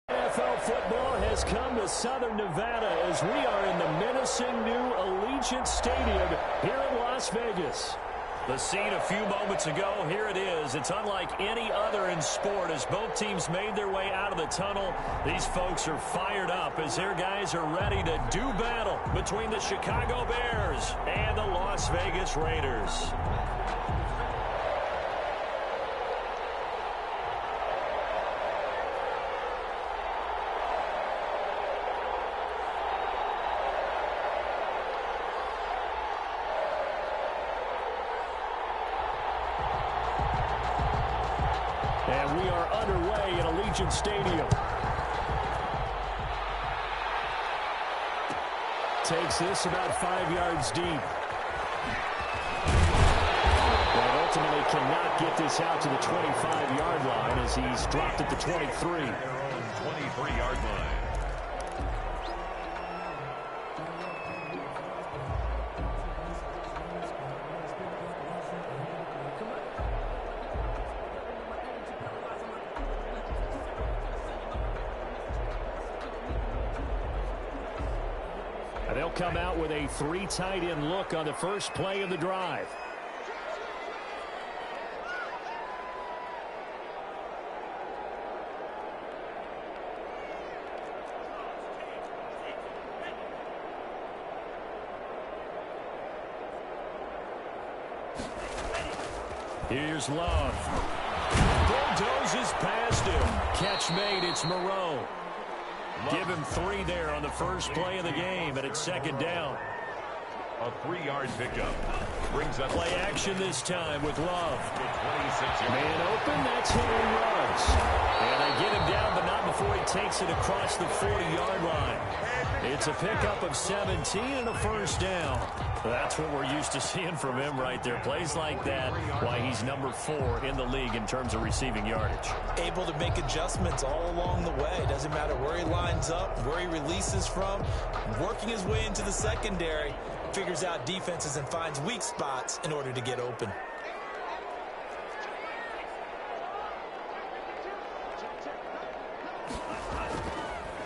NFL football has come to Southern Nevada as we are in the menacing new Allegiant Stadium here in Las Vegas. The scene a few moments ago, here it is. It's unlike any other in sport as both teams made their way out of the tunnel. These folks are fired up as their guys are ready to do battle between the Chicago Bears and the Las Vegas Raiders. And we are underway at Allegiant Stadium. Takes this about 5 yards deep. But ultimately cannot get this out to the 25-yard line as he's dropped at the 23. Their own 23-yard line. They'll come out with a 3 tight end look on the first play of the drive. Here's Love. Bulldozes past him. Catch made. It's Moreau. Give him 3 there on the first play of the game, and it's second down. A 3-yard pickup. Brings up play action this time with Love. Man open, that's Henry Ruggs. And they get him down, but not before he takes it across the 40-yard line. It's a pickup of 17 and a first down. That's what we're used to seeing from him right there. Plays like that, why he's number 4 in the league in terms of receiving yardage. Able to make adjustments all along the way. Doesn't matter where he lines up, where he releases from. Working his way into the secondary, figures out defenses and finds weak spots in order to get open.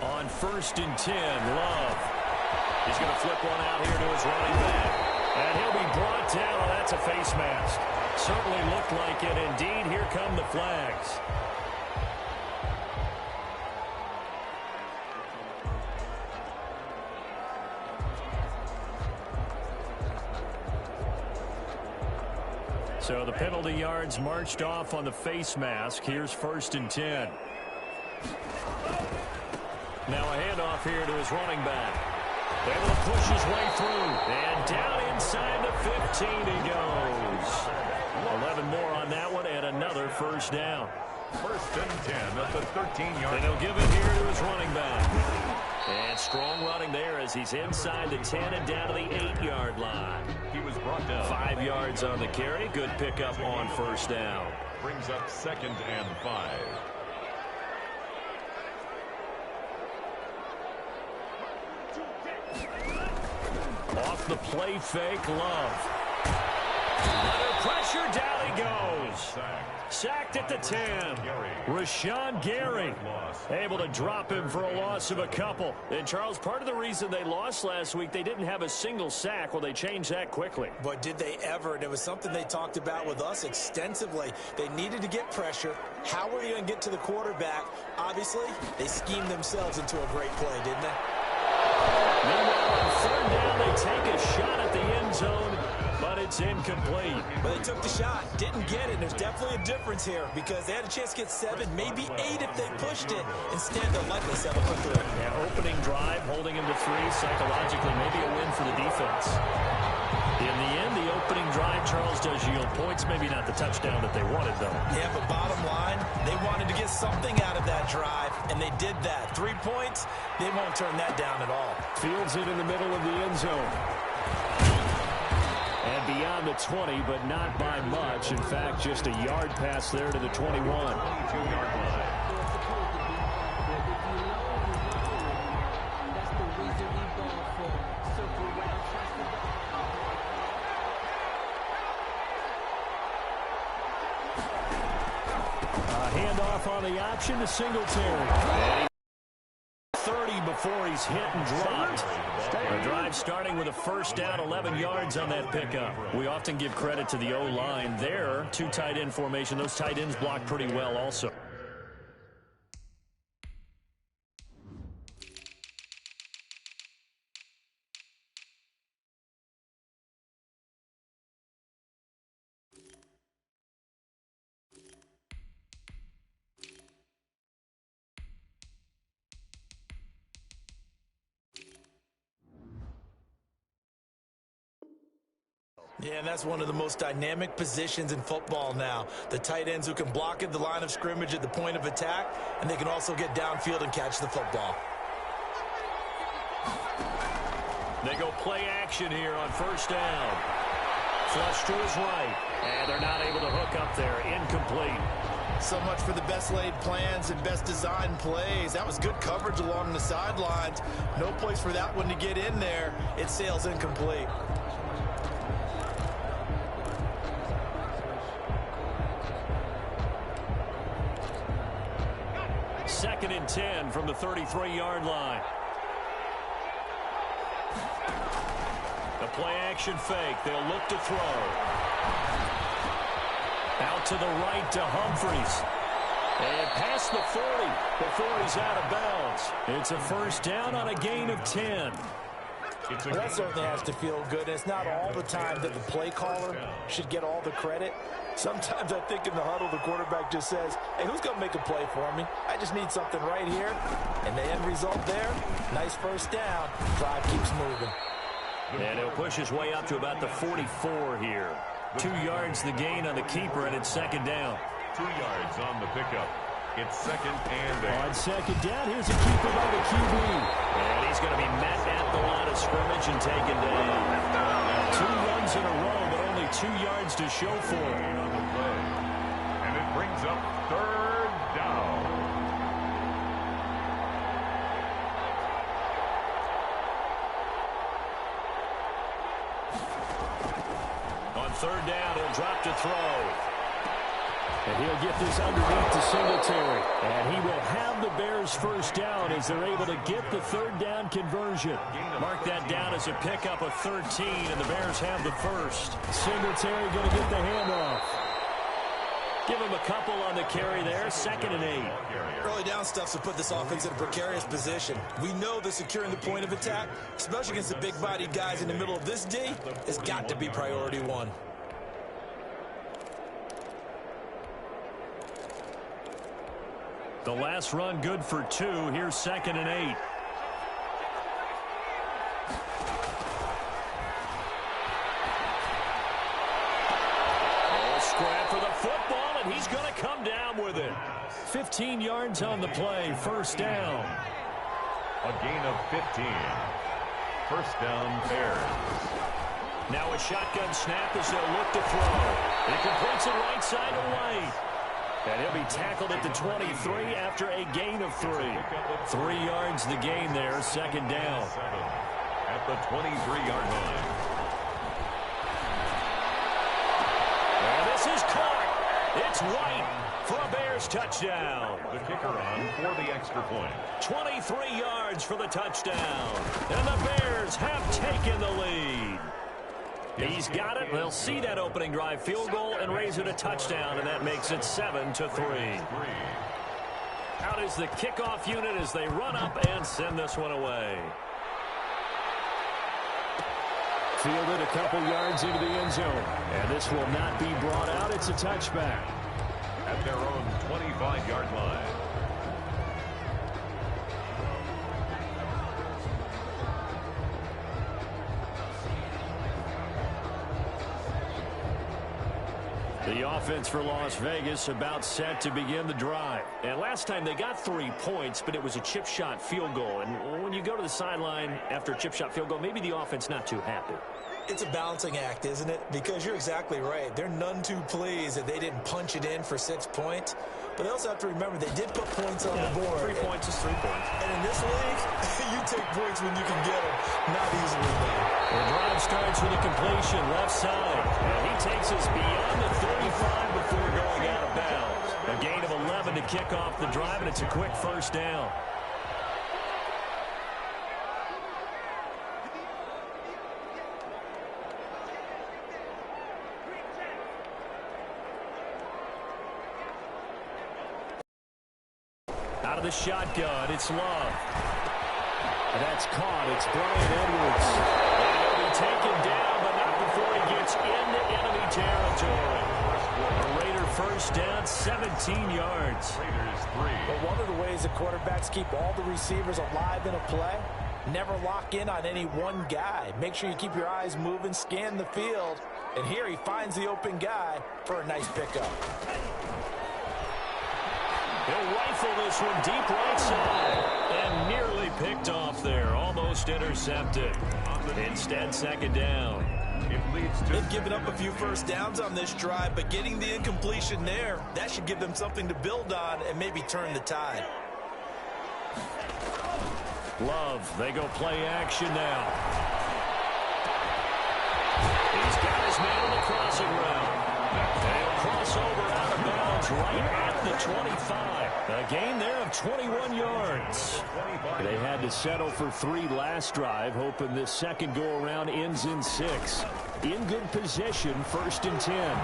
On 1st and 10, Love. He's going to flip one out here to his running back. And he'll be brought down. Oh, that's a face mask. Certainly looked like it. Indeed, here come the flags. So the penalty yards marched off on the face mask. Here's 1st and 10. Now a handoff here to his running back. Able to push his way through. And down inside the 15 he goes. 11 more on that one and another first down. 1st and 10 at the 13-yard. And he'll give it here to his running back. And strong running there as he's inside the 10 and down to the 8-yard line. He was brought down. 5 yards on the carry. Good pickup on first down. Brings up 2nd and 5. Off the play fake, Love. Under pressure, down he goes. Sacked at the 10. Rashawn Gary able to drop him for a loss of a couple. And, Charles, part of the reason they lost last week, they didn't have a single sack. Well, they changed that quickly. But did they ever? And it was something they talked about with us extensively. They needed to get pressure. How were they going to get to the quarterback? Obviously, they schemed themselves into a great play, didn't they? Meanwhile, on 3rd down, they take a shot at the end zone, but it's incomplete. But they took the shot, didn't get it. There's definitely a difference here because they had a chance to get 7, maybe 8 if they pushed it. Instead, they'll likely settle for 3. Yeah, opening drive, holding him to 3, psychologically, maybe a win for the defense. In the end, the opening drive, Charles, does yield points. Maybe not the touchdown that they wanted, though. Yeah, but bottom line, they wanted to get something out of that drive, and they did that. 3 points, they won't turn that down at all. Fields it in the middle of the end zone. And beyond the 20, but not by much. In fact, just a yard pass there to the 21. 22-yard line. hand off on the option to Singletary. 30 before he's hit and dropped. The drive starting with a first down, 11 yards on that pickup. We often give credit to the O-line there. Two tight end formation. Those tight ends block pretty well also. Yeah, and that's one of the most dynamic positions in football now. The tight ends who can block at the line of scrimmage at the point of attack, and they can also get downfield and catch the football. They go play action here on first down. Flush to his right, and they're not able to hook up there. Incomplete. So much for the best laid plans and best designed plays. That was good coverage along the sidelines. No place for that one to get in there. It sails incomplete. Second and 10 from the 33-yard line. The play-action fake. They'll look to throw. Out to the right to Humphries. And past the 40 before he's out of bounds. It's a first down on a gain of 10. Well, that certainly has to feel good. It's not all the time that the play caller should get all the credit. Sometimes I think in the huddle, the quarterback just says, hey, who's going to make a play for me? I just need something right here. And the end result there, nice first down. Drive keeps moving. And he'll push his way up to about the 44 here. 2 yards the gain on the keeper, and it's second down. 2 yards on the pickup. It's second and 8. On second down, here's a keeper by the QB. And he's going to be met at the line of scrimmage and taken down. 2 runs in a row, but only 2 yards to show for it. On the play. And it brings up third down. On third down, he'll drop to throw. And he'll get this underneath to Singletary. And he will have the Bears first down as they're able to get the third down conversion. Mark that down as a pickup of 13, and the Bears have the first. Singletary going to get the handoff. Give him a couple on the carry there, second and 8. Early down stuff to put this offense in a precarious position. We know that securing the point of attack, especially against the big-bodied guys in the middle of this D, has got to be priority one. The last run good for 2. Here's second and 8. Oh, scrap for the football, and he's going to come down with it. 15 yards on the play, first down. A gain of 15. First down, Bears. Now a shotgun snap as they'll look to throw. He completes it right side to White. And he'll be tackled at the 23 after a gain of 3. 3 yards the gain there, second down. At the 23-yard line. And this is caught. It's White for a Bears touchdown. The kicker on for the extra point. 23 yards for the touchdown. And the Bears have taken the lead. He's got it. They'll see that opening drive field goal and raise it a touchdown, and that makes it 7-3. Out is the kickoff unit as they run up and send this one away. Fielded a couple yards into the end zone, and this will not be brought out. It's a touchback. At their own 25-yard line. The offense for Las Vegas about set to begin the drive. And last time they got 3 points, but it was a chip shot field goal. And when you go to the sideline after a chip shot field goal, maybe the offense not too happy. It's a balancing act, isn't it? Because you're exactly right. They're none too pleased that they didn't punch it in for 6 points. But they also have to remember they did put points on the board. 3 points is 3 points. And in this league, you take points when you can get them, not easily. The drive starts with a completion left side. And he takes us beyond the 35 before going out of bounds. A gain of 11 to kick off the drive, and it's a quick first down. Out of the shotgun, it's Love. That's caught. It's Brian Edwards. And he'll be taken down, but not before he gets into enemy territory. A Raider first down, 17 yards. Raiders 3. But one of the ways the quarterbacks keep all the receivers alive in a play, never lock in on any one guy. Make sure you keep your eyes moving, scan the field. And here he finds the open guy for a nice pickup. He'll rifle this one deep right side. And nearly picked off there. Almost intercepted. Instead, second down. They've given up a few first downs on this drive, but getting the incompletion there, that should give them something to build on and maybe turn the tide. Love, they go play action now. He's got his man on the crossing route. They'll cross over out of bounds right at the 25. A gain there of 21 yards. They had to settle for 3 last drive, hoping this second go-around ends in 6. In good position, 1st and 10.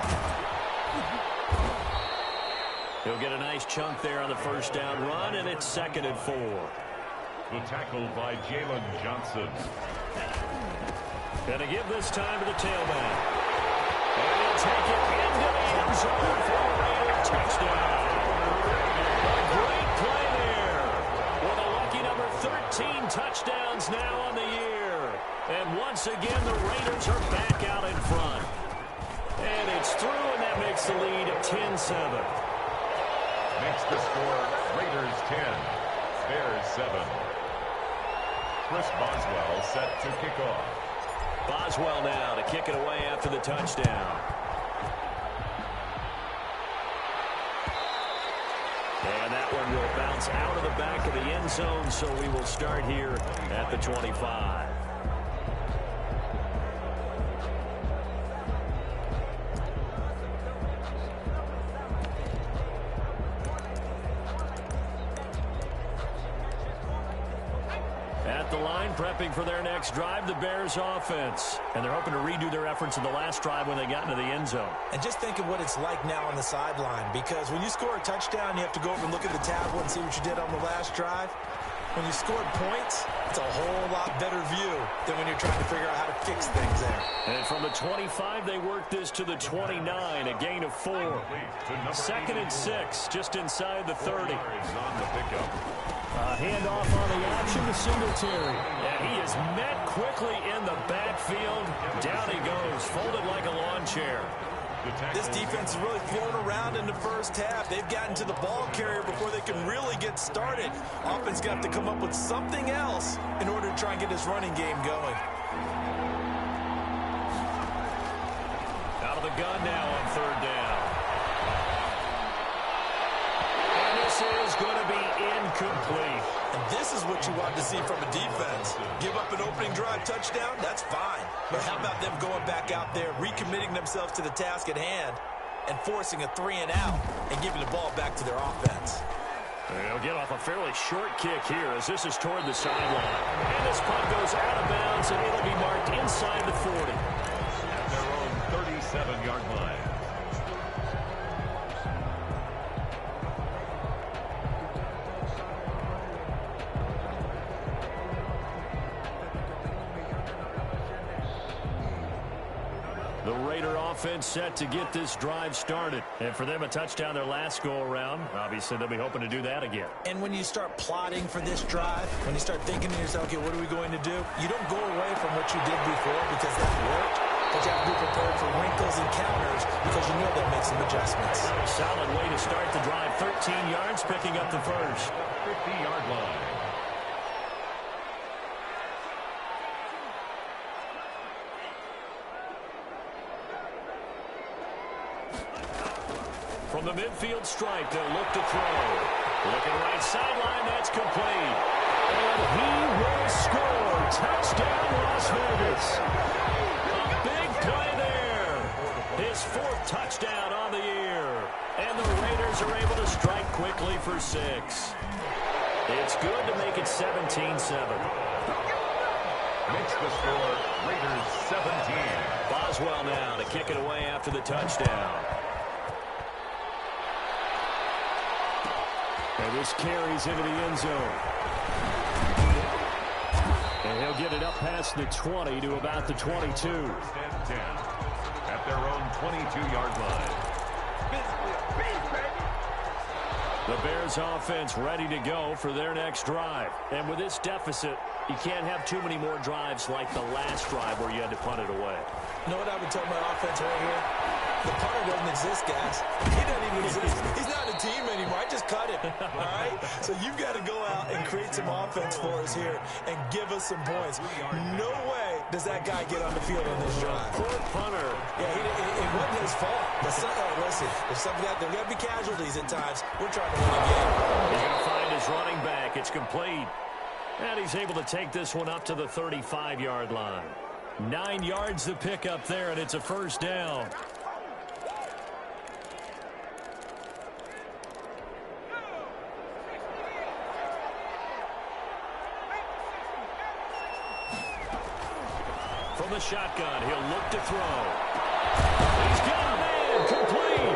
He'll get a nice chunk there on the first down run, and it's 2nd and 4. The tackle by Jalen Johnson. Gonna give this time to the tailback. And he'll take it into the end zone for a Raider touchdown. A great play there. With a lucky number 13 touchdowns now on the year. And once again, the Raiders are back out in front. And it's through, and that makes the lead 10-7. Makes the score Raiders 10, Bears 7. Chris Boswell set to kick off. Boswell now to kick it away after the touchdown. And that one will bounce out of the back of the end zone, so we will start here at the 25. At the line, prepping for their next drive, the Bears offense. And they're hoping to redo their efforts in the last drive when they got into the end zone. And just think of what it's like now on the sideline, because when you score a touchdown, you have to go over and look at the tablet and see what you did on the last drive. When you scored points, it's a whole lot better view than when you're trying to figure out how to fix things there. And from the 25, they work this to the 29, a gain of 4. 2nd and 6, just inside the 30. On the pickup. Handoff on the option to Singletary. And he is met quickly in the backfield. Down he goes, folded like a lawn chair. This defense has really flown around in the first half. They've gotten to the ball carrier before they can really get started. Offense got to come up with something else in order to try and get this running game going. Out of the gun now on 3rd down. And this is going to be incomplete. And this is what you want to see from a defense. Give up an opening drive touchdown, that's fine. But how about them going back out there, recommitting themselves to the task at hand, and forcing a 3-and-out, and giving the ball back to their offense. They'll get off a fairly short kick here as this is toward the sideline. And this punt goes out of bounds, and it'll be marked inside the 40. At their own 37-yard line. The Raider offense set to get this drive started. And for them, a touchdown their last go-around. Obviously, they'll be hoping to do that again. And when you start plotting for this drive, when you start thinking to yourself, okay, what are we going to do? You don't go away from what you did before because that worked. But you have to be prepared for wrinkles and counters because you know they'll make some adjustments. Solid way to start the drive. 13 yards, picking up the first. 50-yard line. From the midfield stripe, they'll look to throw. Looking right sideline, that's complete. And he will score. Touchdown, Las Vegas. A big play there. His 4th touchdown on the year. And the Raiders are able to strike quickly for 6. It's good to make it 17-7. Makes the score Raiders 17. Boswell now to kick it away after the touchdown. And this carries into the end zone. And he'll get it up past the 20 to about the 22. 10 at their own 22-yard line. The Bears offense ready to go for their next drive. And with this deficit, you can't have too many more drives like the last drive where you had to punt it away. You know what I would tell my offense right here? The punter doesn't exist, guys. He doesn't even exist. He's not a team anymore. I just cut him, all right? So you've got to go out and create some offense for us here and give us some points. No way does that guy get on the field on this drive. Poor punter. Yeah, it wasn't his fault. But listen, if something there got to be casualties at times. We're trying to win a game. He's going to find his running back. It's complete. And he's able to take this one up to the 35-yard line. 9 yards to pick up there, and it's a first down. From the shotgun, he'll look to throw. He's got a man, complete.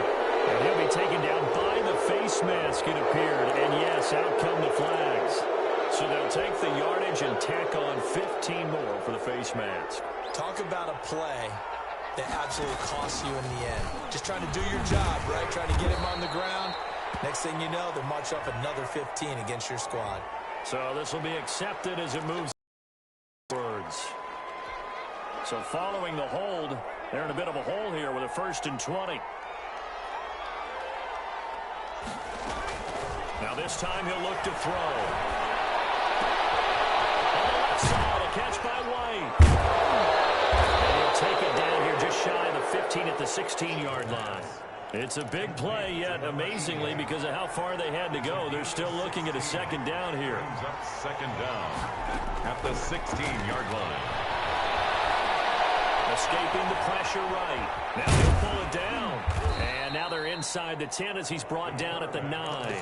And he'll be taken down by the face mask, it appeared. And yes, out come the flags. So they'll take the yardage and tack on 15 more for the face mask. Talk about a play that absolutely costs you in the end. Just trying to do your job, right? Trying to get him on the ground. Next thing you know, they'll march up another 15 against your squad. So this will be accepted as it moves forwards. So following the hold, they're in a bit of a hole here with a 1st and 20. Now this time he'll look to throw. On the left side, a catch by White. And he'll take it down here just shy of the 15 at the 16-yard line. It's a big play, yet amazingly, because of how far they had to go, they're still looking at a 2nd down here. Brings up 2nd down at the 16-yard line. Escaping the pressure right. Now he'll pull it down. And now they're inside the 10 as he's brought down at the 9.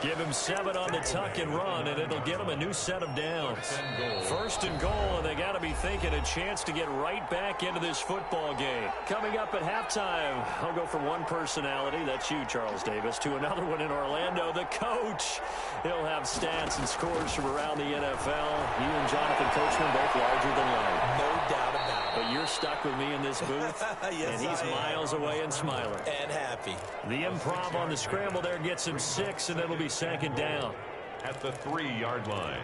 Give him 7 on the tuck and run, and it'll get him a new set of downs. 1st and goal, and they got to be thinking a chance to get right back into this football game. Coming up at halftime, I'll go from one personality, that's you, Charles Davis, to another one in Orlando, the coach. He'll have stats and scores from around the NFL. You and Jonathan Coachman both larger than life. No doubt about it. But you're stuck with me in this booth, yes, and he's miles away and smiling. And happy. The improv on the scramble there gets him 6, and it'll be 2nd down. At the 3-yard line.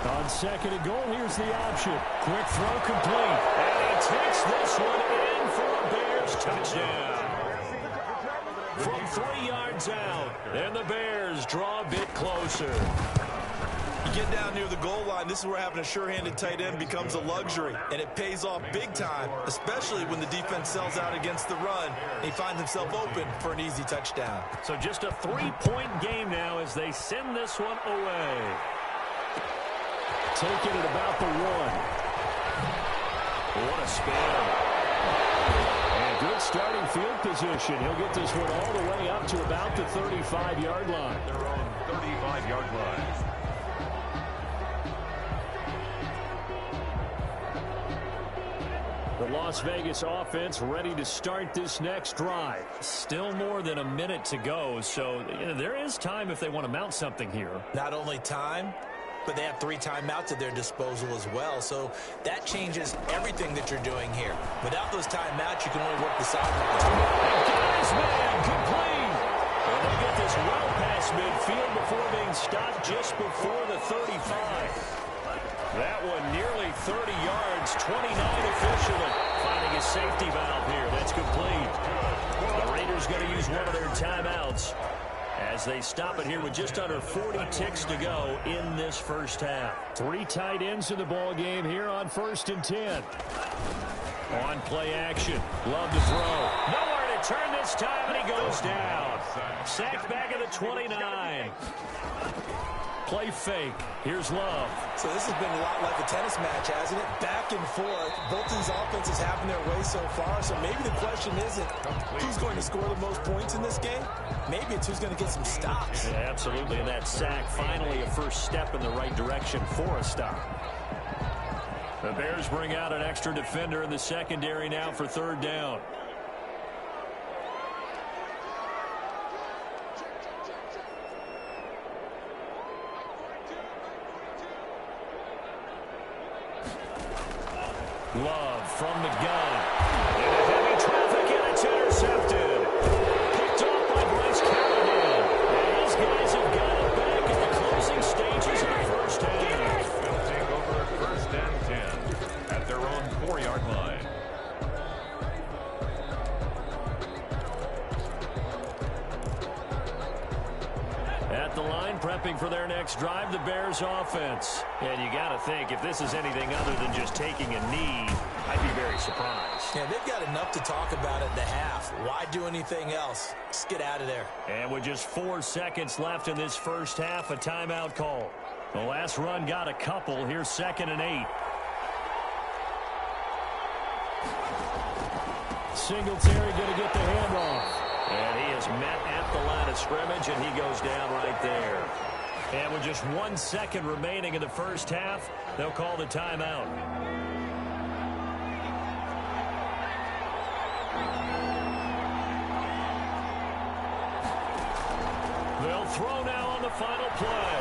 On 2nd and goal, here's the option. Quick throw complete. And he takes this one in for a Bears touchdown. From 3 yards out, and the Bears draw a bit closer. You get down near the goal line, this is where having a sure-handed tight end becomes a luxury, and it pays off big time, especially when the defense sells out against the run, and he finds himself open for an easy touchdown. So just a 3-point game now as they send this one away. Taken at about the 1. What a spin. And good starting field position. He'll get this one all the way up to about the 35-yard line. Their own 35-yard line. The Las Vegas offense ready to start this next drive. Still more than a minute to go, so there is time if they want to mount something here. Not only time, but they have 3 timeouts at their disposal as well. So that changes everything that you're doing here. Without those timeouts, you can only work the sidelines. Guys, man, complete. And they get this well past midfield before being stopped just before the 35. That one nearly 30 yards, 29 officially. Finding a safety valve here. That's complete. The Raiders going to use one of their timeouts as they stop it here with just under 40 ticks to go in this first half. 3 tight ends in the ball game here on 1st and 10. On play action. Love to throw. Nowhere to turn this time, and he goes down. Sacked back at the 29. Play fake. Here's Love. So this has been a lot like a tennis match, hasn't it? Back and forth. Both these offenses having their way so far. So maybe the question isn't who's going to score the most points in this game. Maybe it's who's going to get some stops. Yeah, absolutely. And that sack, finally a first step in the right direction for a stop. The Bears bring out an extra defender in the secondary now for 3rd down. Love from the gun. Into heavy traffic, and it's intercepted. Picked off by Bryce Callahan. And these guys have got it back in the closing stages of the first half. They'll take over 1st and 10 at their own 4-yard line. At the line, prepping for their next drive, the Bears offense. And you got to think, if this is anything other than just taking a knee, I'd be very surprised. Yeah, they've got enough to talk about at the half. Why do anything else? Just get out of there. And with just 4 seconds left in this first half, a timeout call. The last run got a couple. Here's 2nd and 8. Singletary going to get the handoff. And he is met at the line of scrimmage, and he goes down right there. And with just 1 second remaining in the first half, they'll call the timeout. They'll throw now on the final play.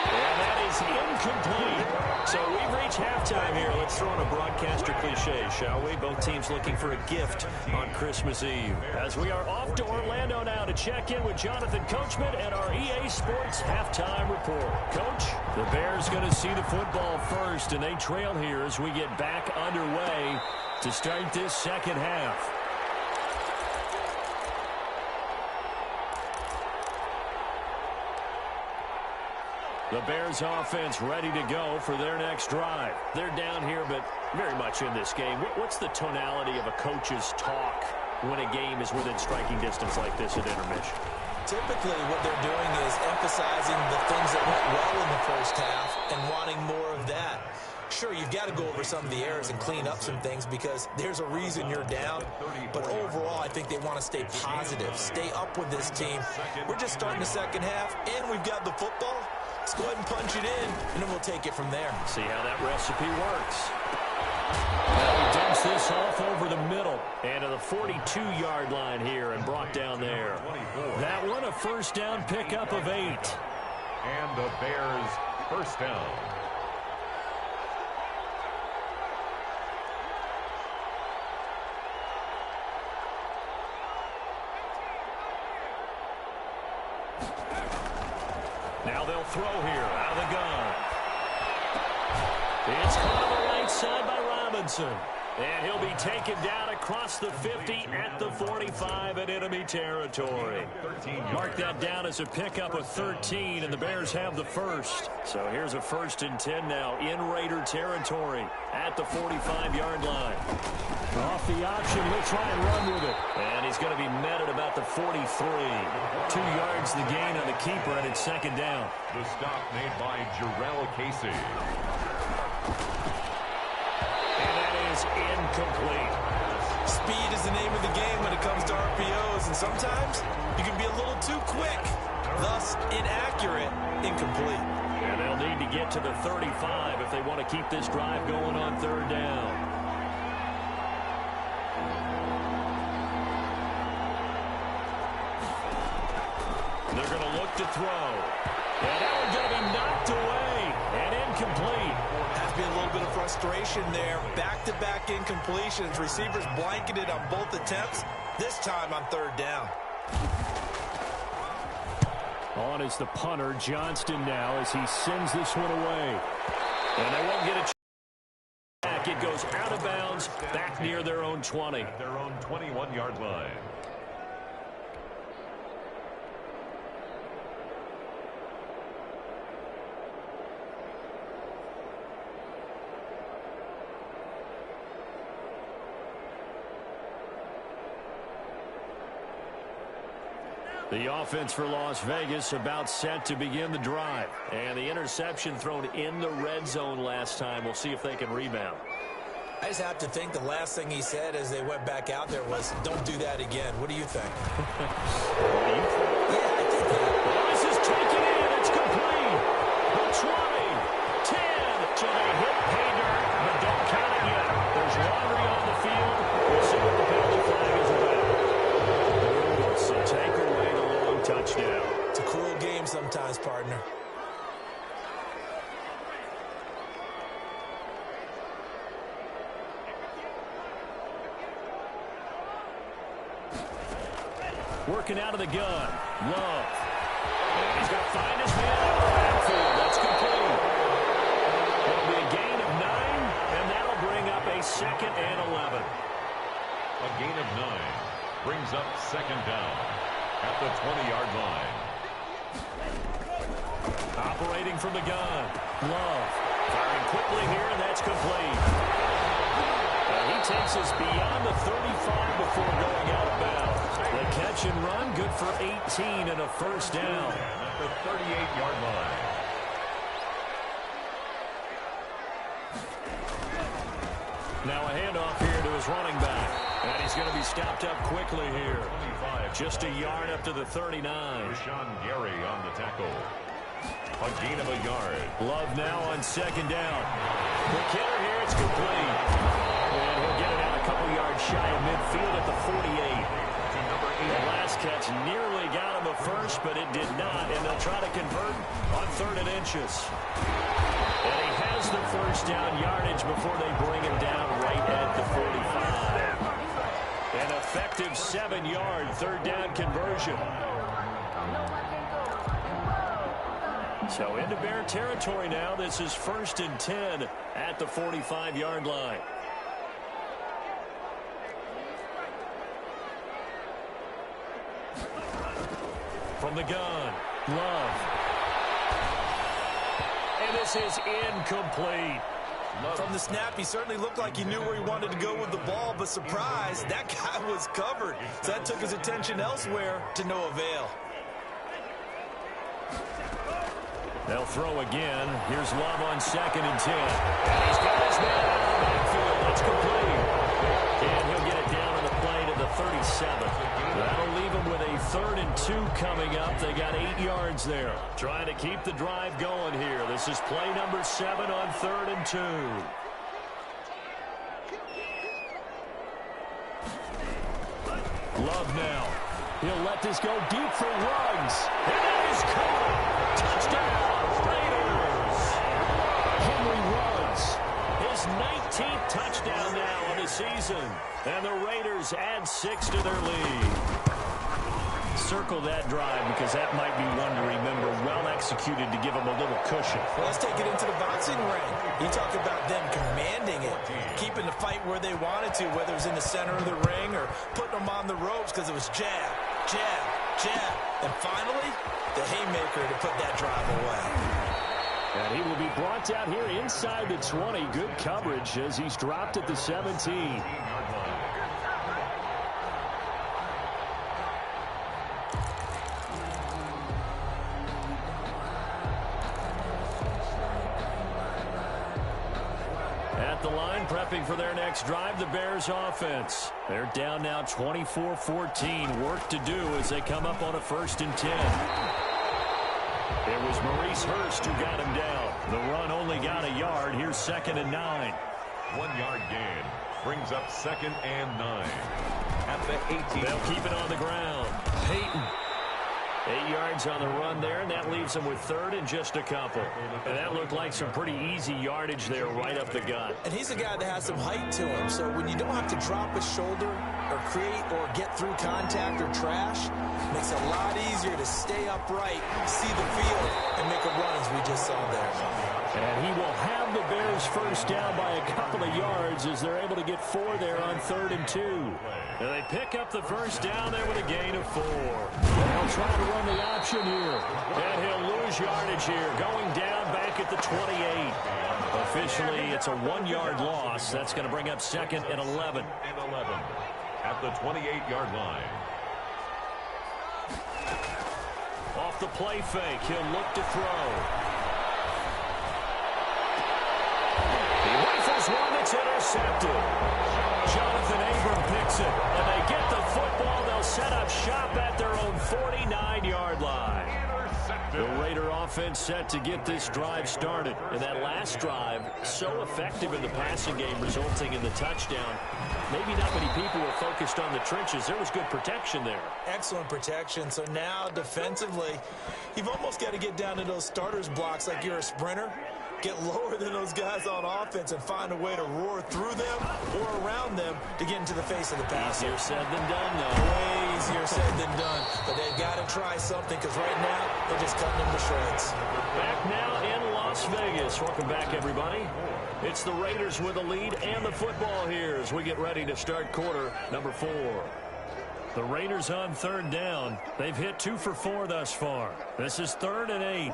And that is incomplete. So we've reached halftime here. Let's throw in a broadcaster cliche, shall we? Both teams looking for a gift on Christmas Eve. As we are off to Orlando now to check in with Jonathan Coachman and our EA Sports halftime report. Coach, the Bears going to see the football first, and they trail here as we get back underway to start this second half. The Bears offense ready to go for their next drive. They're down here, but very much in this game. What's the tonality of a coach's talk when a game is within striking distance like this at intermission? Typically, what they're doing is emphasizing the things that went well in the first half and wanting more of that. Sure, you've got to go over some of the errors and clean up some things because there's a reason you're down. But overall, I think they want to stay positive, stay up with this team. We're just starting the second half, and we've got the football. Let's go ahead and punch it in, and then we'll take it from there. See how that recipe works. Now he dumps this off over the middle and to the 42-yard line here and brought down there. That one a first down pickup of 8. And the Bears first down. Now they'll throw here out of the gun. It's caught on the right side by Robinson. And he'll be taken down across the 50 at the 45 in enemy territory. Mark that down as a pickup of 13, and the Bears have the first. So here's a 1st and 10 now in Raider territory at the 45-yard line. Off the option, he'll try and run with it. And he's going to be met at about the 43. 2 yards the gain on the keeper, and it's 2nd down. The stop made by Jarrell Casey. Incomplete. Speed is the name of the game when it comes to RPOs, and sometimes you can be a little too quick, thus inaccurate, incomplete. And they'll need to get to the 35 if they want to keep this drive going on 3rd down. They're going to look to throw. And that one's going to be knocked away and incomplete. Has to be a little bit of frustration there. Back-to-back incompletions. Receivers blanketed on both attempts. This time on third down. On is the punter, Johnston, now as he sends this one away. And they won't get a chance back. It goes out of bounds, back near their own 20. At their own 21-yard line. The offense for Las Vegas about set to begin the drive. And the interception thrown in the red zone last time. We'll see if they can rebound. I just have to think the last thing he said as they went back out there was, don't do that again. What do you think? What do you think? Yeah, I think that. Well, this is taken in. It's complete. The 20, 10. So they hit pay dirt, but don't count it yet. There's laundry on the field. We'll see what the penalty flag is about. So take away the long touchdown. It's a cruel game sometimes, partner. Working out of the gun. Love. And he's going to find his man out of the backfield. That's complete. It'll be a gain of 9, and that'll bring up a 2nd and 11. A gain of 9 brings up 2nd down at the 20-yard line. Operating from the gun. Love. Firing quickly here, and that's complete. And he takes us beyond the 35 before going out of bounds. The catch and run, good for 18 and a 1st down. At the 38-yard line. Now a handoff here to his running back. And he's going to be stopped up quickly here. 25. Just a yard up to the 39. Rashawn Gary on the tackle. A gain of a yard. Love now on 2nd down. The killer here, it's complete. And he'll get it out a couple yards shy of midfield at the 48. The last catch nearly got him a first, but it did not. And they'll try to convert on 3rd and inches. And he has the 1st down yardage before they bring him down right at the 45. An effective 7-yard 3rd down conversion. So into Bear territory now. This is 1st and 10 at the 45-yard line. From the gun, Love. And this is incomplete. From the snap, he certainly looked like he knew where he wanted to go with the ball, but surprise, that guy was covered. So that took his attention elsewhere to no avail. They'll throw again. Here's Love on 2nd and 10. And he's got his man out of the backfield. That's complete. And he'll get it down on the play to the 37. That'll leave him with a 3rd and 2 coming up. They got 8 yards there. Trying to keep the drive going here. This is play number 7 on 3rd and 2. Love now. He'll let this go deep for Ruggs. And that is caught. Touchdown, Raiders. Henry Ruggs. His 19th touchdown now of the season. And the Raiders add 6 to their lead. Circle that drive because that might be one to remember. Well executed to give them a little cushion. Well, let's take it into the boxing ring. You talk about them commanding it, keeping the fight where they wanted to, whether it was in the center of the ring or putting them on the ropes because it was jab, jab, jab. And finally, the haymaker to put that drive away. And he will be brought down here inside the 20. Good coverage as he's dropped at the 17. At the line, prepping for their next drive, the Bears offense. They're down now 24-14. Work to do as they come up on a 1st and 10. It was Maurice Hurst who got him down. The run only got a yard. Here's 2nd and 9. 1-yard gain brings up 2nd and 9 at the 18. They'll keep it on the ground. Peyton. 8 yards on the run there, and that leaves them with third and just a couple. And that looked like some pretty easy yardage there right up the gut. And he's a guy that has some height to him, so when you don't have to drop his shoulder or create or get through contact or trash, it makes it a lot easier to stay upright, see the field, and make a run as we just saw there. And he will have the Bears first down by a couple of yards as they're able to get 4 there on 3rd and 2. And they pick up the first down there with a gain of 4. They'll try to run the option here. And he'll lose yardage here, going down back at the 28. Officially, it's a 1-yard loss. That's going to bring up 2nd and 11. At the 28-yard line. Off the play fake, he'll look to throw. He rifles one that's intercepted. Jonathan Abram picks it, and they get the football. They'll set up shop at their own 49-yard line. The Raider offense set to get this drive started. And that last drive, so effective in the passing game, resulting in the touchdown. Maybe not many people were focused on the trenches. There was good protection there. Excellent protection. So now, defensively, you've almost got to get down to those starters blocks like you're a sprinter. Get lower than those guys on offense and find a way to roar through them or around them to get into the face of the pass. Easier said than done, though. Way easier said than done. But they've got to try something because right now they're just cutting them to shreds. Back now in Las Vegas. Welcome back, everybody. It's the Raiders with the lead and the football here as we get ready to start quarter number 4. The Raiders on 3rd down. They've hit 2 for 4 thus far. This is 3rd and 8.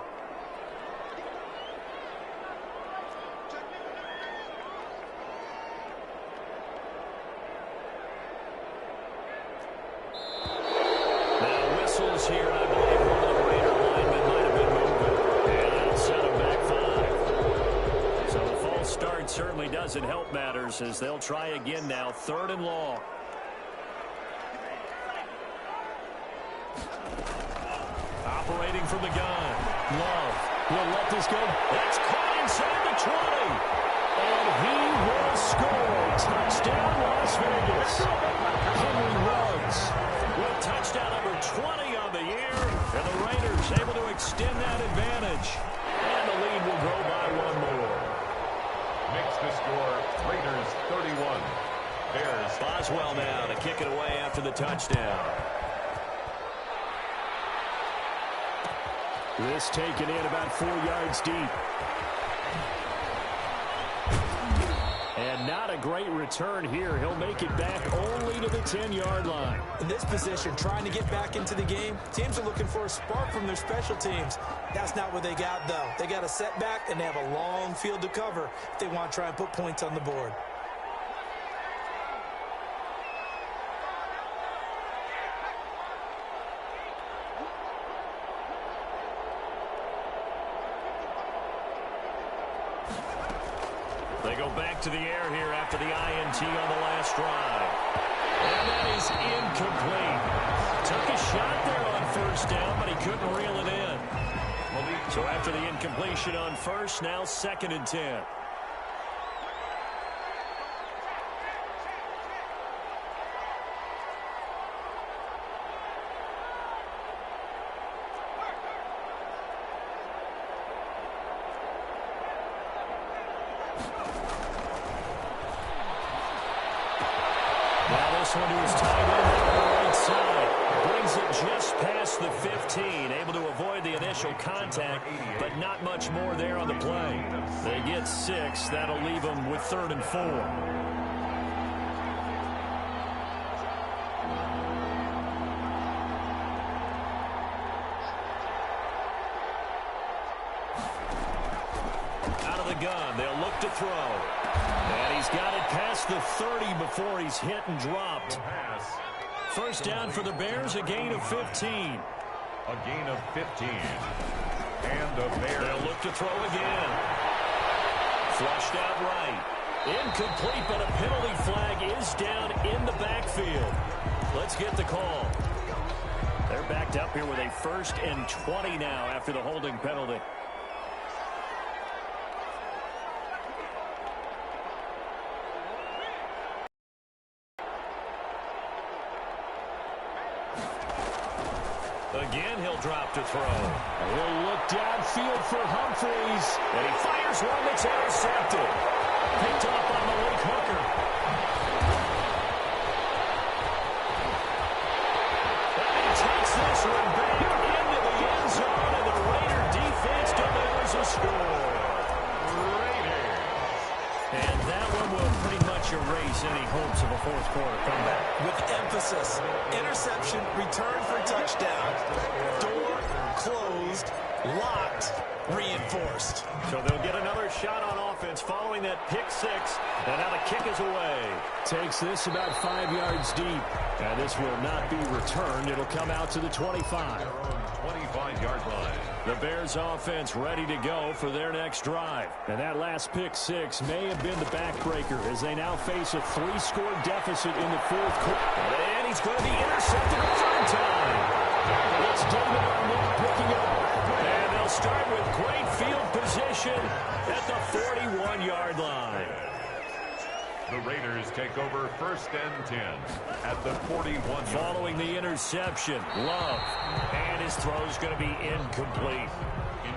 Here, I believe one of the Raider linemen might have been moving. And that'll set them back 5. So the false start certainly doesn't help matters as they'll try again now. 3rd and long. Operating from the gun. Love will let this go. That's caught inside the 20. And he will score. Touchdown, Las Vegas. Henry Ruggs with touchdown number 20 on the year. And the Raiders able to extend that advantage. And the lead will grow by 1 more. Makes the score Raiders 31. Bears. Boswell now to kick it away after the touchdown. This taken in about 4 yards deep. And not a great return here. He'll make it back only to the 10-yard line. In this position, trying to get back into the game, teams are looking for a spark from their special teams. That's not what they got, though. They got a setback, and they have a long field to cover if they want to try and put points on the board. They go back to the air here after the INT on the last drive. And that is incomplete. Took a shot there on 1st down, but he couldn't reel it in. So after the incompletion on 1st, now 2nd and 10. This one to his tight end on the right side. Brings it just past the 15. Able to avoid the initial contact, but not much more there on the play. They get 6. That'll leave them with 3rd and 4. Out of the gun. They'll look to throw. And he's got it past the 30 before he's hit and dropped. First down for the Bears, a gain of 15. A gain of 15. And the Bears. They'll look to throw again. Flushed out right. Incomplete, but a penalty flag is down in the backfield. Let's get the call. They're backed up here with a 1st and 20 now after the holding penalty. Again, he'll drop to throw. He'll look downfield for Humphreys. And he fires one that's intercepted. Picked up on Malik Hooker. And he takes this one back into the end zone, and the Raider defense delivers a score. Raiders. And that one will pretty much erase any hopes of a fourth quarter comeback. With emphasis, interception, return for touchdown. Door closed, locked, reinforced. So they'll get another shot on offense following that pick six. And now the kick is away. Takes this about 5 yards deep. And this will not be returned. It'll come out to the 25. 25-yard line. The Bears offense ready to go for their next drive. And that last pick six may have been the backbreaker as they now face a 3-score deficit in the fourth quarter. And he's going to be intercepted a third time. It's David Arnett picking up. And they'll start with great field position at the 41-yard line. The Raiders take over 1st and 10 at the 41. Following the interception, Love. And his throw's going to be incomplete.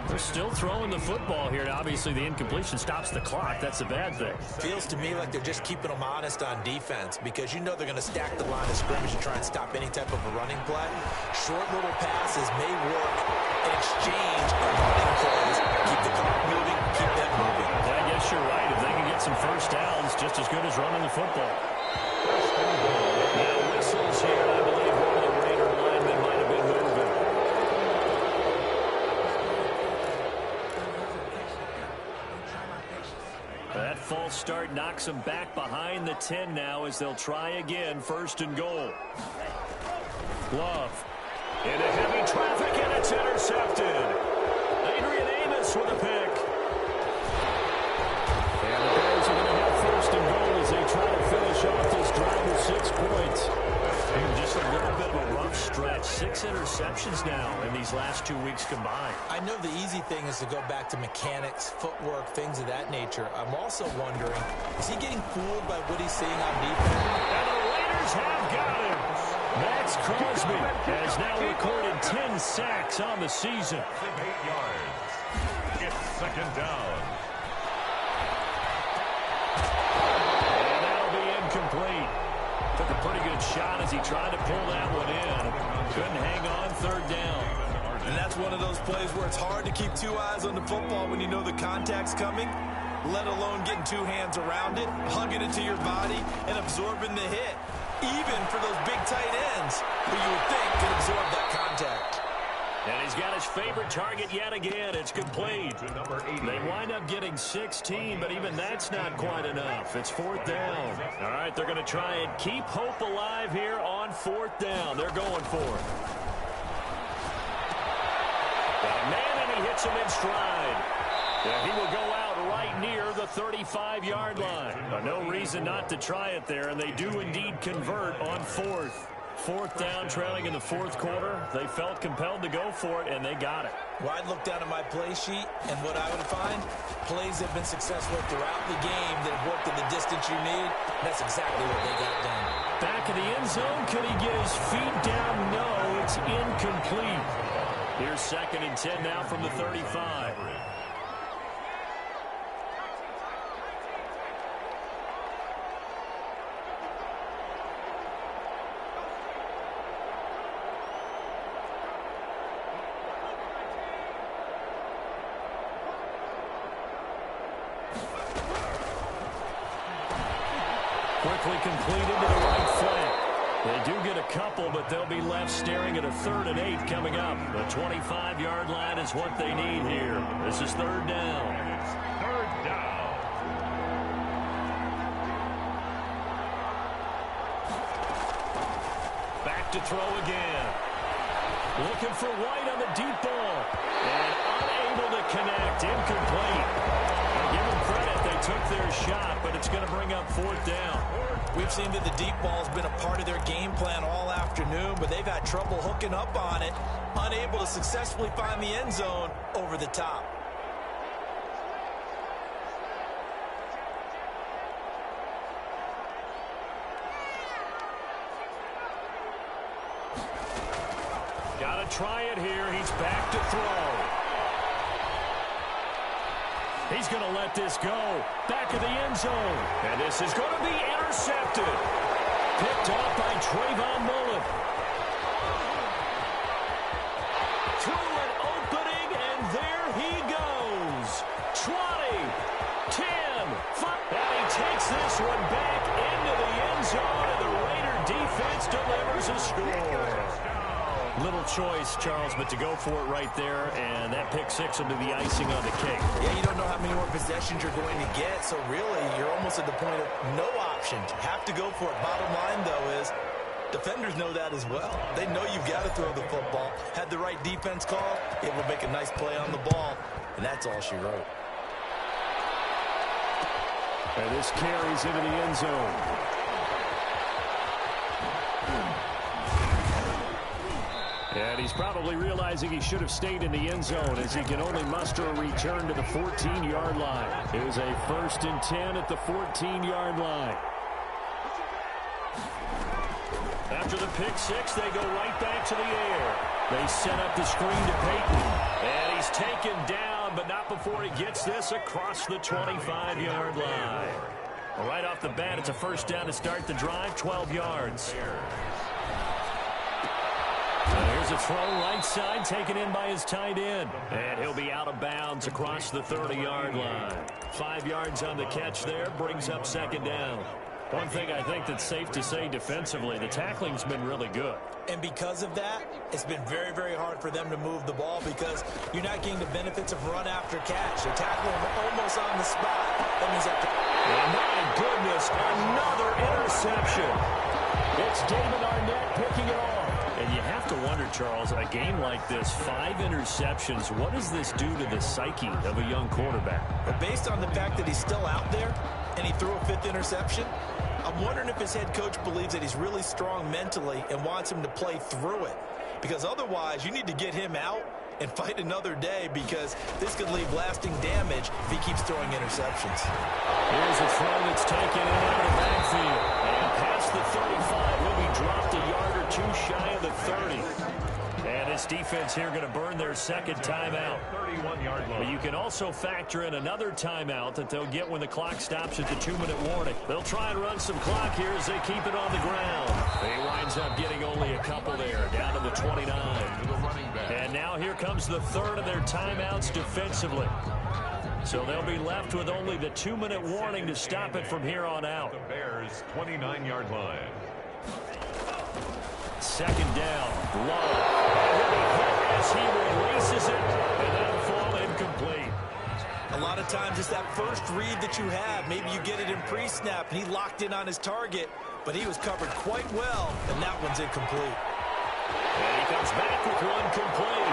They're still throwing the football here. Obviously, the incompletion stops the clock. That's a bad thing. Feels to me like they're just keeping them honest on defense because you know they're going to stack the line of scrimmage and try and stop any type of a running play. Short little passes may work in exchange of running plays. Keep the clock moving, keep them moving. I guess you're right. If they can get some first downs, just as good as running the football. Now whistles here. I believe one of the Raider linemen might have been moving. That false start knocks them back behind the 10 now as they'll try again. 1st and goal. Love. Into heavy traffic, and it's intercepted. Adrian Amos with a pick. And the Bears are going to have 1st and goal as they try to finish off this drive with 6 points. And just a little bit of a rough stretch. 6 interceptions now in these last 2 weeks combined. I know the easy thing is to go back to mechanics, footwork, things of that nature. I'm also wondering, is he getting fooled by what he's seeing on defense? And the Raiders have got him. Max Crosby has now recorded 10 sacks on the season. 8 yards. It's 2nd down. And that'll be incomplete. Took a pretty good shot as he tried to pull that one in. Couldn't hang on 3rd down. And that's one of those plays where it's hard to keep 2 eyes on the football when you know the contact's coming, let alone getting 2 hands around it, hugging it to your body, and absorbing the hit. Even for those big tight ends who you would think could absorb that contact. And he's got his favorite target yet again. It's complete. To number 80. They wind up getting 16, but even that's not quite enough. It's 4th down. All right, they're going to try and keep hope alive here on 4th down. They're going for it. Got a man, and he hits him in stride. And he will go out right near the 35-yard line. No reason not to try it there, and they do indeed convert on 4th. 4th down, trailing in the 4th quarter. They felt compelled to go for it, and they got it. Well, I'd look down at my play sheet, and what I would find, plays have been successful throughout the game that have worked in the distance you need. That's exactly what they got done. Back of the end zone. Can he get his feet down? No, it's incomplete. Here's 2nd and 10 now from the 35. Quickly completed to the right flank. They do get a couple, but they'll be left staring at a 3rd and 8 coming up. The 25-yard line is what they need here. This is 3rd down. It's 3rd down. Back to throw again. Looking for White on the deep ball. And unable to connect. Incomplete. Give them credit. They took their shot, but it's going to bring up 4th down. We've seen that the deep ball has been a part of their game plan all afternoon, but they've had trouble hooking up on it, unable to successfully find the end zone over the top. Got Gotta try it here. He's back to throw. He's going to let this go. Back of the end zone. And this is going to be intercepted. Picked off by Trayvon Mullen. Through an opening, and there he goes. 20, 10, 5. And he takes this one back into the end zone, and the Raider defense delivers a score. Little choice, Charles, but to go for it right there, and that pick six will be the icing on the cake. Yeah, you don't know how many more possessions you're going to get, so really you're almost at the point of no options. You have to go for it. Bottom line, though, is defenders know that as well. They know you've got to throw the football. Had the right defense call, able to make a nice play on the ball, and that's all she wrote. And this carries into the end zone. And he's probably realizing he should have stayed in the end zone as he can only muster a return to the 14-yard line. It was a 1st and 10 at the 14-yard line. After the pick six, they go right back to the air. They set up the screen to Peyton. And he's taken down, but not before he gets this across the 25-yard line. Right off the bat, it's a first down to start the drive, 12 yards. Here's a throw right side, taken in by his tight end. And he'll be out of bounds across the 30-yard line. 5 yards on the catch there, brings up second down. One thing I think that's safe to say defensively, the tackling's been really good. And because of that, it's been very, very hard for them to move the ball because you're not getting the benefits of run after catch. They're tackling almost on the spot. That means after... Oh, my goodness, another interception. It's David Arnett picking it off. And you have to wonder, Charles, a game like this, 5 interceptions, what does this do to the psyche of a young quarterback? But based on the fact that he's still out there and he threw a 5th interception, I'm wondering if his head coach believes that he's really strong mentally and wants him to play through it. Because otherwise, you need to get him out and fight another day because this could leave lasting damage if he keeps throwing interceptions. Here's a throw that's taken in out of the backfield. And past the 35, he'll be dropped a yard or two shy of the 30. And this defense here going to burn their second timeout. 31-yard line. But you can also factor in another timeout that they'll get when the clock stops at the 2-minute warning. They'll try and run some clock here as they keep it on the ground. He winds up getting only a couple there, down to the 29. And now here comes the third of their timeouts defensively. So they'll be left with only the 2-minute warning to stop it from here on out. The Bears' 29-yard line. Second down, low. And he'll be hit as he releases it, and that'll fall incomplete. A lot of times it's that first read that you have. Maybe you get it in pre-snap, and he locked in on his target, but he was covered quite well, and that one's incomplete. And he comes back with one complete.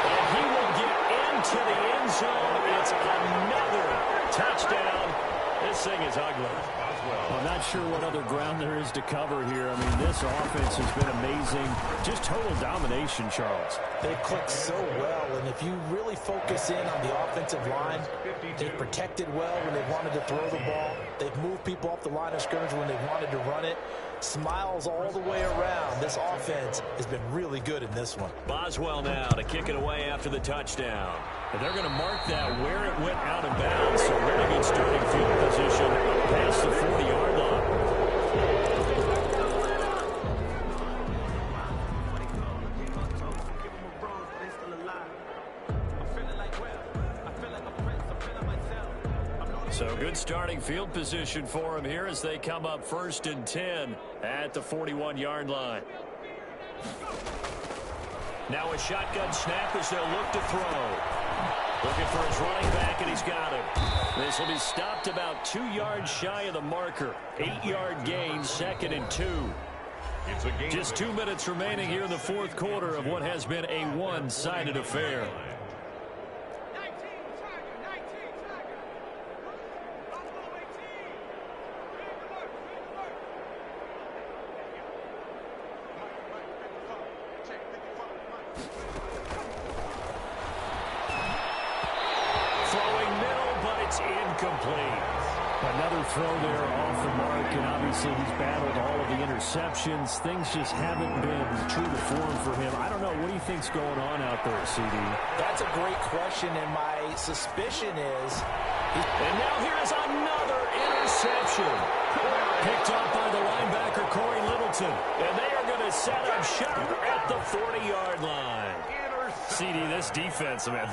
And he will get into the end zone. It's another touchdown. This thing is ugly. I'm not sure what other ground there is to cover here. I mean, this offense has been amazing. Just total domination, Charles. They click so well, and if you really focus in on the offensive line, they've protected well when they wanted to throw the ball. They've moved people off the line of scrimmage when they wanted to run it. Smiles all the way around. This offense has been really good in this one. Boswell now to kick it away after the touchdown. And they're going to mark that where it went out of bounds. So really good starting field position past the 40-yard line. So good starting field position for him here as they come up 1st and 10 at the 41-yard line. Now a shotgun snap as they'll look to throw. Looking for his running back, and he's got him. This will be stopped about 2 yards shy of the marker. 8-yard gain, 2nd and 2. Just 2 minutes remaining here in the fourth quarter of what has been a one-sided affair. Throwing middle, but it's incomplete. Another throw there off the mark, and obviously he's battled all of the interceptions. Things just haven't been true to form for him. I don't know. What do you think's going on out there, CD? That's a great question, and my suspicion is... And now here is another interception. Picked up by the linebacker, Corey Littleton. And they are going to set up shop at the 40-yard line. CD, this defense, man,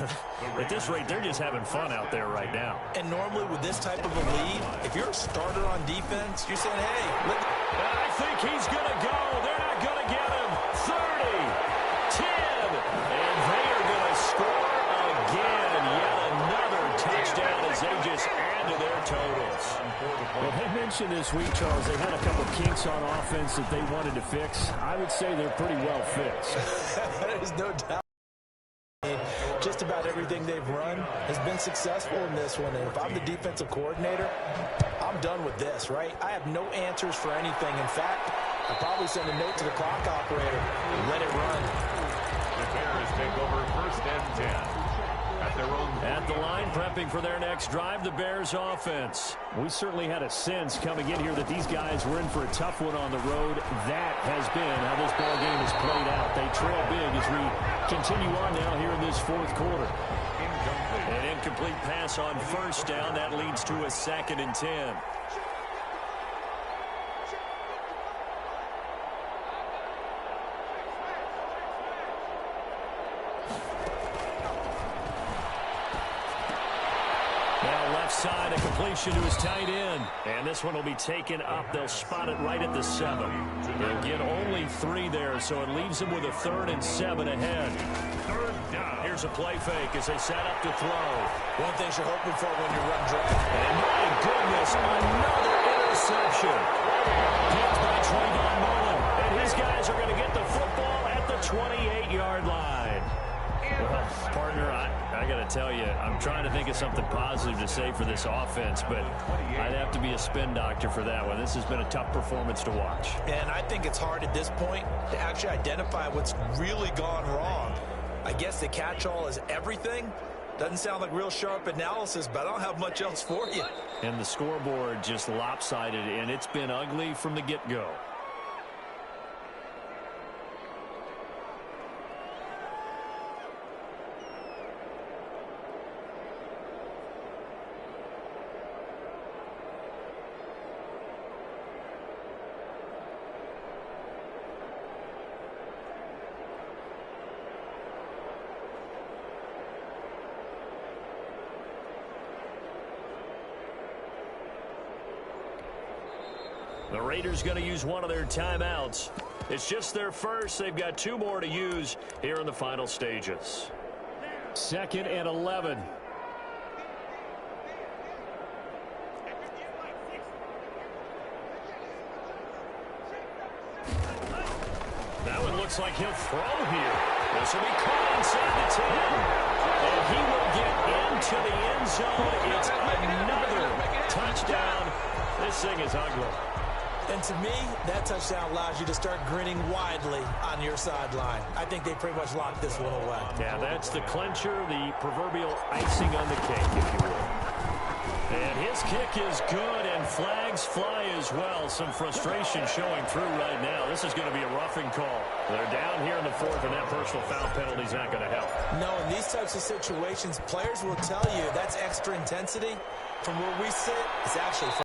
at this rate, they're just having fun out there right now. And normally with this type of a lead, if you're a starter on defense, you're saying, hey, look. I think he's going to go. They're not going to get him. 30, 10, and they are going to score again. Yet another touchdown as they just add to their totals. Well, they mentioned this week, Charles, they had a couple kinks on offense that they wanted to fix. I would say they're pretty well fixed. There's no doubt. Just about everything they've run has been successful in this one. And if I'm the defensive coordinator, I'm done with this, right? I have no answers for anything. In fact, I'll probably send a note to the clock operator and let it run. The Bears take over 1st and 10. At the line, prepping for their next drive, the Bears offense. We certainly had a sense coming in here that these guys were in for a tough one on the road. That has been how this ball game has played out. They trail big as we continue on now here in this fourth quarter. An incomplete pass on 1st down. That leads to a 2nd and 10. Side, a completion to his tight end. And this one will be taken up. They'll spot it right at the 7. They'll get only 3 there, so it leaves them with a 3rd and 7 ahead. 3rd down. Here's a play fake as they set up to throw. One thing you're hoping for when you run draft. And my goodness, another interception. Picked by Trayvon Mullen. And his guys are going to get the football at the 28-yard line. Well, partner, I got to tell you, I'm trying to think of something positive to say for this offense, but I'd have to be a spin doctor for that one. This has been a tough performance to watch. And I think it's hard at this point to actually identify what's really gone wrong. I guess the catch-all is everything. Doesn't sound like real sharp analysis, but I don't have much else for you. And the scoreboard just lopsided, and it's been ugly from the get-go. The Raiders going to use one of their timeouts. It's just their first. They've got 2 more to use here in the final stages. 2nd and 11. That one looks like he'll throw here. This will be caught inside the 10. And he will get into the end zone. It's another touchdown. This thing is ugly. And to me, that touchdown allows you to start grinning widely on your sideline. I think they pretty much locked this one away. Yeah, that's the clincher, the proverbial icing on the cake, if you will. And his kick is good, and flags fly as well. Some frustration showing through right now. This is going to be a roughing call. They're down here in the 4th, and that personal foul penalty is not going to help. No, in these types of situations, players will tell you that's extra intensity. From where we sit, it's actually